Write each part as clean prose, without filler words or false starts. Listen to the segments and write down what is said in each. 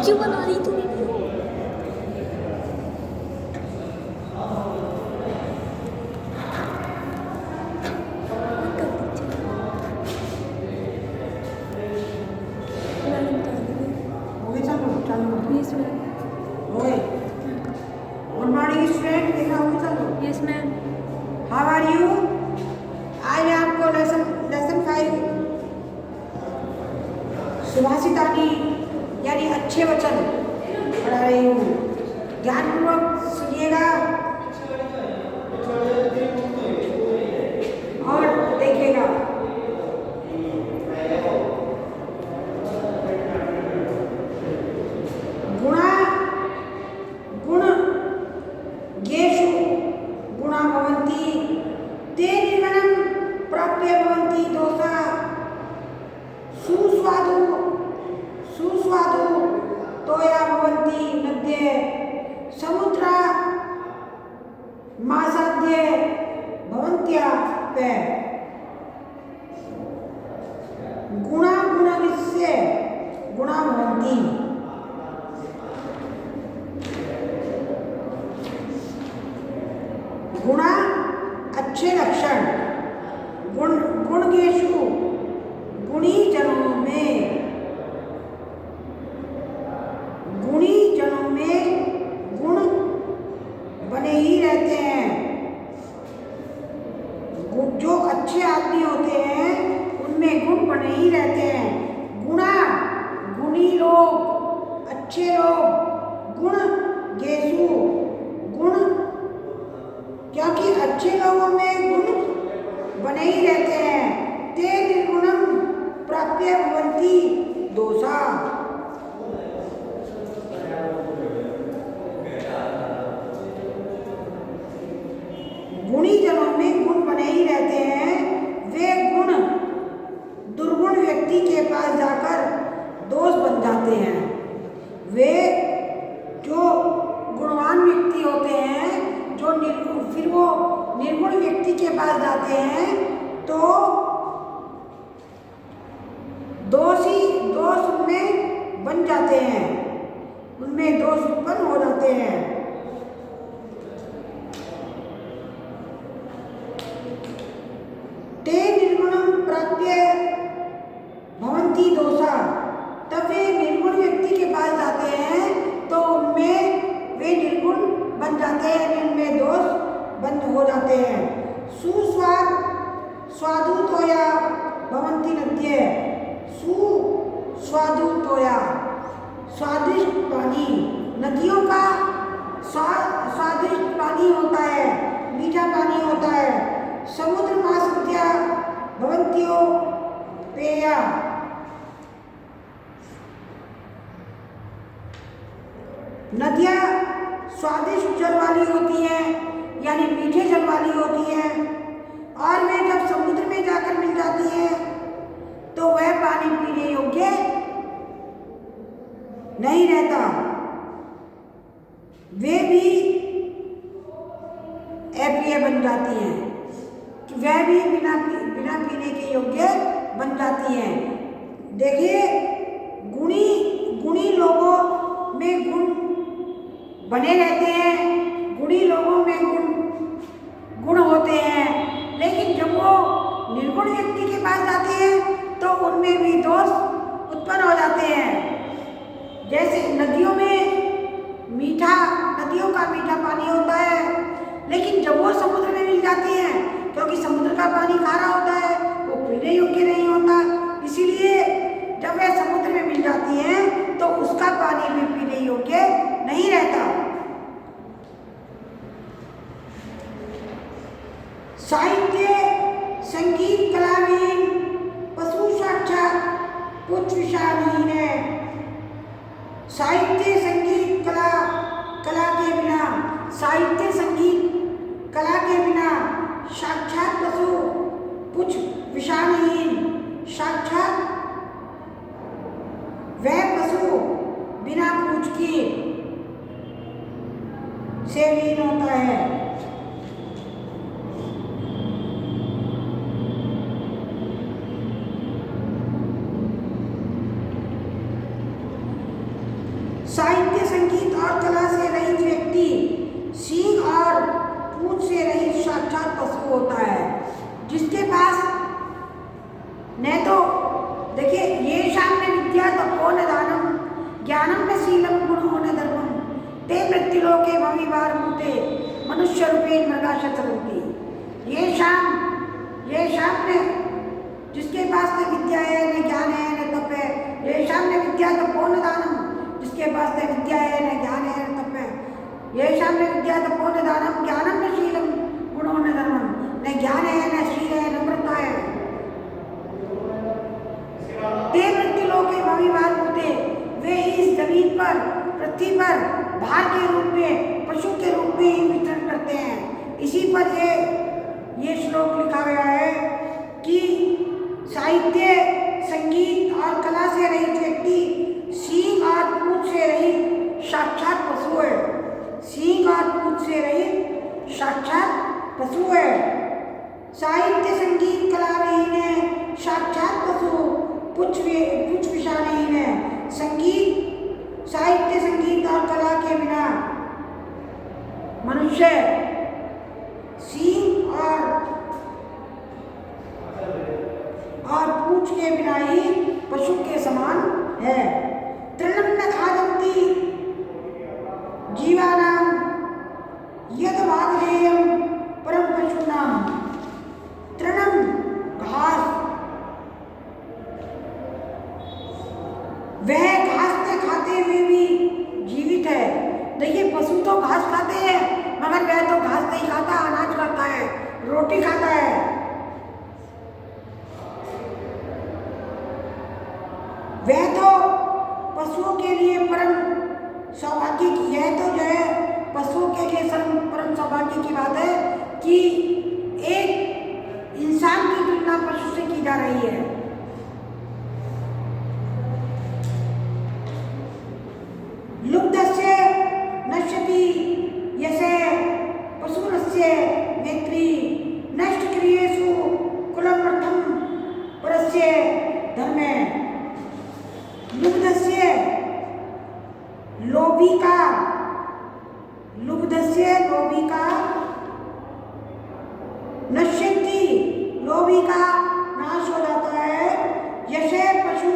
क्यों बना रही तू वीडियो? Good morning student, देखा हुआ चलो। Yes ma'am. How are you? आज मैं आपको लेसन 5 सुभाषितानी यानी अच्छे वचन पढ़ा रही हूँ। ध्यानपूर्वक सुनिएगा और देखिएगा। सुस्वादु तोया भवन्ति नद्ये समुद्रा मासाद्ये भवन्त्याप्ये गुणा गुणविस्य गुणा भवन्ति। गुणा अच्छे लक्षण, गुणगेषु गुणी जनों में गुण बने ही रहते हैं। जो अच्छे आदमी होते हैं उनमें गुण बने ही रहते हैं। गुणा गुणी लोग, अच्छे लोग, गुण गेसु गुण, क्योंकि अच्छे लोगों में गुण बने ही रहते हैं। ते निर्गुणम प्राप्य भवन्ति दोषा। गुणी जनों में गुण बने ही रहते हैं। वे गुण दुर्गुण व्यक्ति के पास जाकर दोष बन जाते हैं। वे जो गुणवान व्यक्ति होते हैं, जो निर्गुण, फिर वो निर्गुण व्यक्ति के पास जाते हैं तो दोष उनमें बन जाते हैं, उनमें दोष उत्पन्न हो जाते हैं। ते निर्गुणम प्राप्य भवन्ति दोषा। तब वे निर्गुण व्यक्ति के पास जाते हैं तो उनमें वे निर्गुण बन जाते हैं, उनमें दोष बंद हो जाते हैं। स्वादु तोया भवन्ति नद्ये। स्वादु तोया स्वादिष्ट पानी, नदियों का स्वादिष्ट पानी होता है, मीठा पानी होता है। समुद्र मासुद्या भवन्त्यो पेया। नदियाँ स्वादिष्ट जल वाली होती हैं, यानी मीठे जल वाली होती हैं, और वे जब समुद्र में जाकर मिल जाती हैं तो वह पानी पीने योग्य नहीं रहता। वे भी अप्रिय बन जाती हैं, वह भी बिना पीने के योग्य बन जाती हैं। देखिए, गुणी लोगों में गुण बने रहते हैं, गुणी लोगों में गुण होते हैं, लेकिन जब वो निर्गुण व्यक्ति के पास जाते हैं तो उनमें भी दोष उत्पन्न हो जाते हैं। जैसे नदियों का मीठा पानी होता है, लेकिन जब वो समुद्र में मिल जाती हैं, क्योंकि समुद्र का पानी खारा होता है, वो पीने योग्य नहीं होता, इसीलिए जब वह समुद्र में मिल जाती हैं तो उसका पानी भी पीने योग्य नहीं रहता। साहित्य संगीत कलाविहीन पशु साक्षात कुछ विषाहीन है। साहित्य संगीत कला के बिना, साहित्य संगीत कला के बिना साक्षात पशु कुछ विषाहीन, साक्षात वह पशु बिना पूछ के से हीन होता है। संगीत और कला से रहित व्यक्ति सींग और पूंछ से रहित साक्षात पशु होता है, जिसके पास न तो देखिए ये सामने विद्या तपोन दानम ज्ञानम न शीलम गुणो न धर्मम ते मृत्युलोके भविवार भूते मनुष्य रूपेण मृगाशत रूपी। ये शाम ने जिसके पास न विद्या है न ज्ञान है न तप है, ये शाम ने विद्या तपोन दानम जिसके पास न विद्या है न ज्ञान है न तप है, ये शाम ने विद्या तपोन दानम ज्ञानम न शीलम गुणो न धर्मम न ज्ञान है न शील है नम्रता है। ते मृत्युलोके भविवार भूते वे इस जमीन पर पृथ्वी पर भार के रूप में पशु के रूप में ही विचरण करते हैं। इसी पर ये श्लोक लिखा गया है कि साहित्य संगीत और कला से रहित व्यक्ति सींग और पूंछ से रहित साक्षात पशु है। सींग और पूंछ से रहित साक्षात पशु है। साहित्य संगीत कला विहीन है, साक्षात पशु पुच्छ विषाणहीन है। साहित्य संगीत और कला के बिना मनुष्य सींग और पूंछ के बिना ही पशु के समान है। तृणं न खादन्ति जीवानां यद वाग्देयं परम पशूनां। तृणं घास, वह घास खाते हुए भी जीवित है। देखिए पशु तो घास खाते हैं मगर वह तो घास नहीं खाता, अनाज खाता है, रोटी खाता है। वह तो पशुओं के लिए परम सौभाग्य की है, तो जो है पशुओं के लिए परम सौभाग्य की बात है कि एक इंसान की तुलना पशु से की जा रही है। लुब्धस्य नश्यति यस्य पशुनस्य नेत्री नष्ट क्रियेषु कुलमर्थम परस्य धर्मे। लुब्धस्य लोभी का नश्यति लोभी का नाश हो जाता है। यशे पशु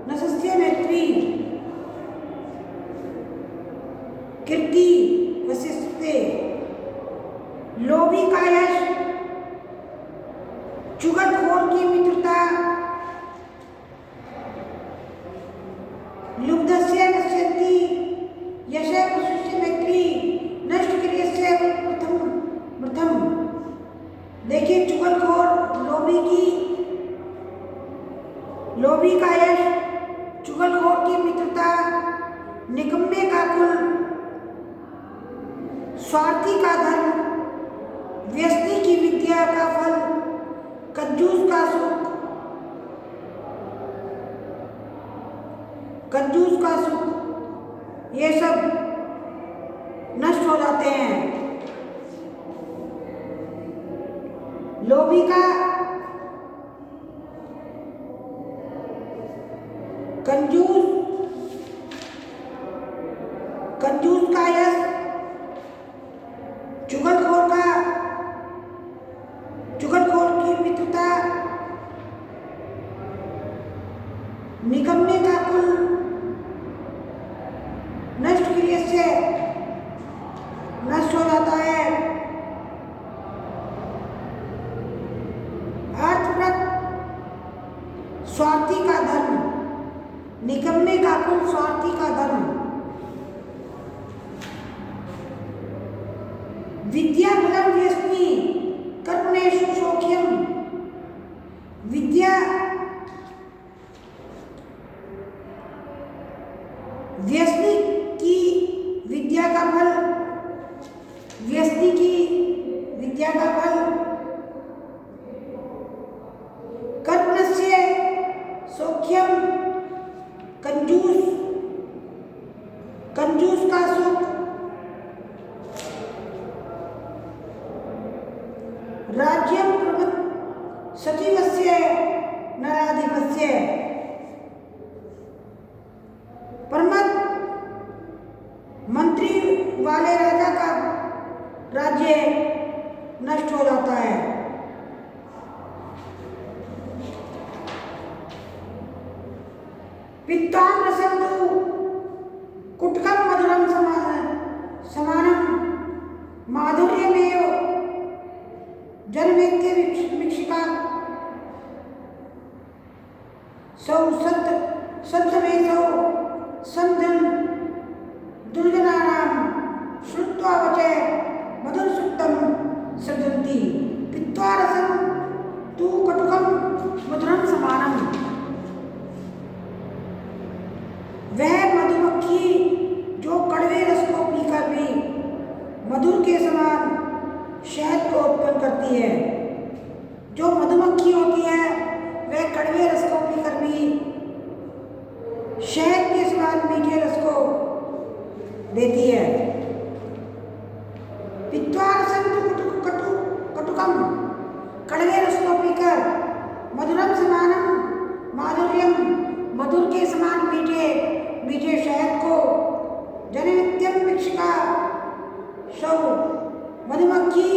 नशस्य मैत्री कीर्ति वशिष्ठते। लोभी का यश, चुगलखोर की मित्रता। लुब्धस्य नश्यति यशे पशुस्य मैत्री नष्ट क्रियस्य प्रथम। देखिए चुगलखोर लोभी का यश, चुगलखोर की मित्रता, निकम्मे का कुल, स्वार्थी का धर्म, व्यस्ती की विद्या का फल, कंजूस का सुख, ये सब नष्ट हो जाते हैं। लोभी का, कंजूस का यश, चुगलखोर की मित्रता, निकम्मे का कुल, नष्ट क्रिया से नष्ट हो जाता है। अर्थव्रत, स्वार्थी का धर्म, निकम्मे का कुल, स्वार्थी का धर्म। विद्या बलम व्यस्ति कर्मणेषु सौख्यम। विद्या व्यस्ति की विद्या का फल, व्यस्ति की विद्या का फल, कर्मणस्य सौख्यम, कंजूस का सुख, राज्यम सचिवस्य नराधिपस्य। वाले राजा का राज्य नष्ट हो जाता है। विद्वान रसन्तु कुटकम मधुरम समानम माधुर्यमेव जनमेत्य वीक्षिका सौ सत्तमे सौ समधन दुर्जनानां श्रुत्वा वचे मधुरसुक्तं सृजन्ति पीत्वा रसं तु कटुकं मधुरं समानम्। वह मधुमक्खी जो कड़वे रस को पीकर भी मधुर के समान शहद को उत्पन्न करती है। जो मधुमक्खी होती है वह कड़वे रस को पीकर भी शहद के समान मीठे रस को देती है। पीत्वा रसं कटुकम कड़वे रस को पीकर मधुरम समानम माधुर्यम मधुर के समान मीठे शहद को जननित्यम वीक्षिका सौ मधुमक्खी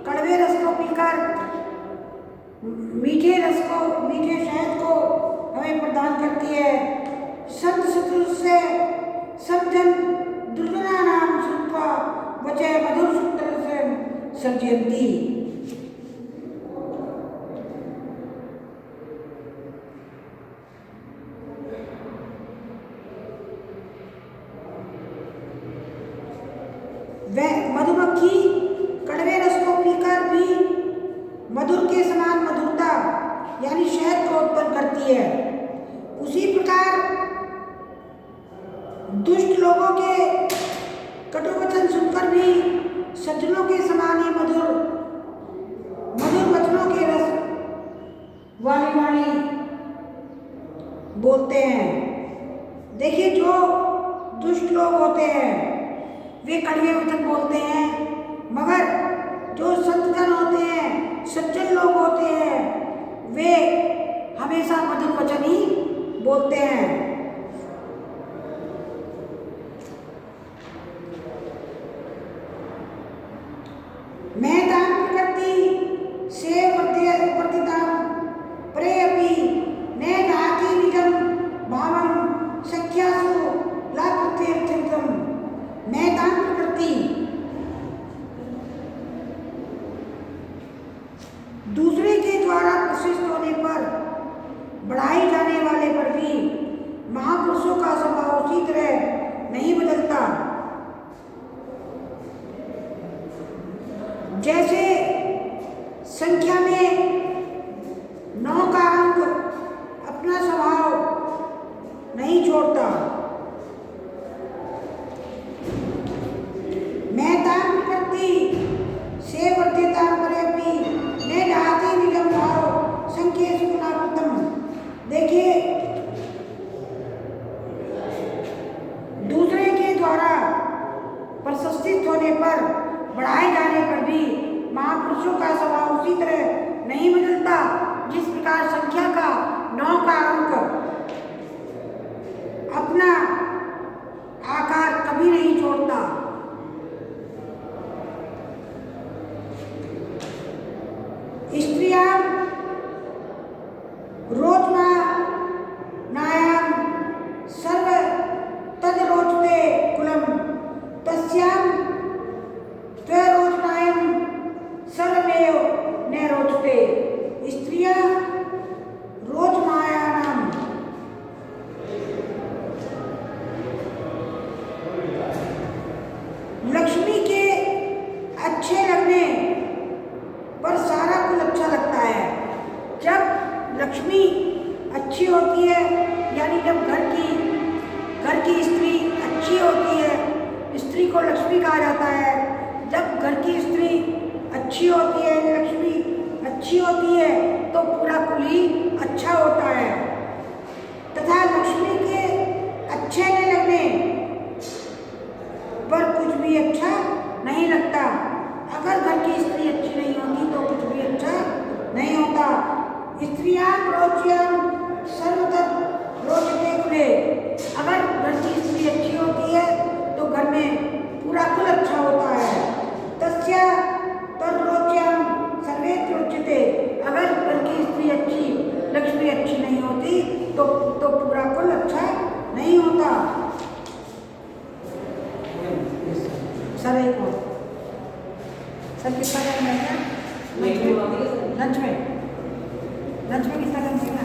कड़वे रस को पीकर मीठे शहद को हमें प्रदान करती है। संत शत्रु से सब जन दुर्जना नाम श्रुत्वा वचे मधुर सूत्र से सर्जयन्ति। वह मधुमक्खी कड़वे रस को पीकर भी मधुर के समान मधुरता यानी शहद को उत्पन्न करती है। उसी प्रकार दुष्ट लोगों के कटु वचन सुनकर भी सज्जनों के समान ही मधुर वचनों के रस वाली बोलते हैं। देखिए, जो दुष्ट लोग होते हैं वे कड़वे वचन बोलते हैं, मगर जो संतजन होते हैं, सज्जन लोग होते हैं, वे हमेशा मधुर वचन ही बोलते हैं। मैं दान प्रकृति से वर्तिताम परे अपि ने दाति निजम भावम सख्यासु लाकृत्यर्थम। मैं दान प्रकृति दूसरे के द्वारा प्रशिष्ट होने पर बढ़ाए जाने वाले पर भी महापुरुषों का स्वभाव उसी तरह नहीं बदलता। जैसे संख्या में 9 का अंक अपना स्वभाव नहीं छोड़ता। मैं ताम प्रकृति से वर्तिता परेपि ने ढाति निगम भाव संख्या सुनाकृतम। देखिए, दूसरे के द्वारा प्रशस्तित होने पर बढ़ाए जाने पर भी महापुरुषों का स्वभाव उसी तरह नहीं बदलता जिस प्रकार संख्या का 9 का अंक अपना आकार कभी नहीं छोड़ता। स्त्रियां रोचना नायाम सर्व तद रोचते कुलम तस्याम त्वरोचनायम सर्वमेव न रोचते। स्त्रियां रोचमायानाम लक्ष्मी के अच्छे लगने पर सारा कुल अच्छा लगता है। जब लक्ष्मी अच्छी होती है, यानी जब घर की स्त्री अच्छी होती है, स्त्री को लक्ष्मी कहा जाता है। जब घर की स्त्री अच्छी होती है, लक्ष्मी अच्छी होती है, तो पूरा कुल ही अच्छा होता है। तथा लक्ष्मी के अच्छे न लगने पर कुछ भी अच्छा नहीं लगता। अगर घर की स्त्री अच्छी नहीं होती तो कुछ भी अच्छा नहीं होता। स्त्रियां रोच्याम सर्वतः रोचते कुले। अगर घर की स्त्री अच्छी होती है तो घर में पूरा कुल सर कितना टाइम रहेगा नहीं, लंच में कितना टाइम रहेगा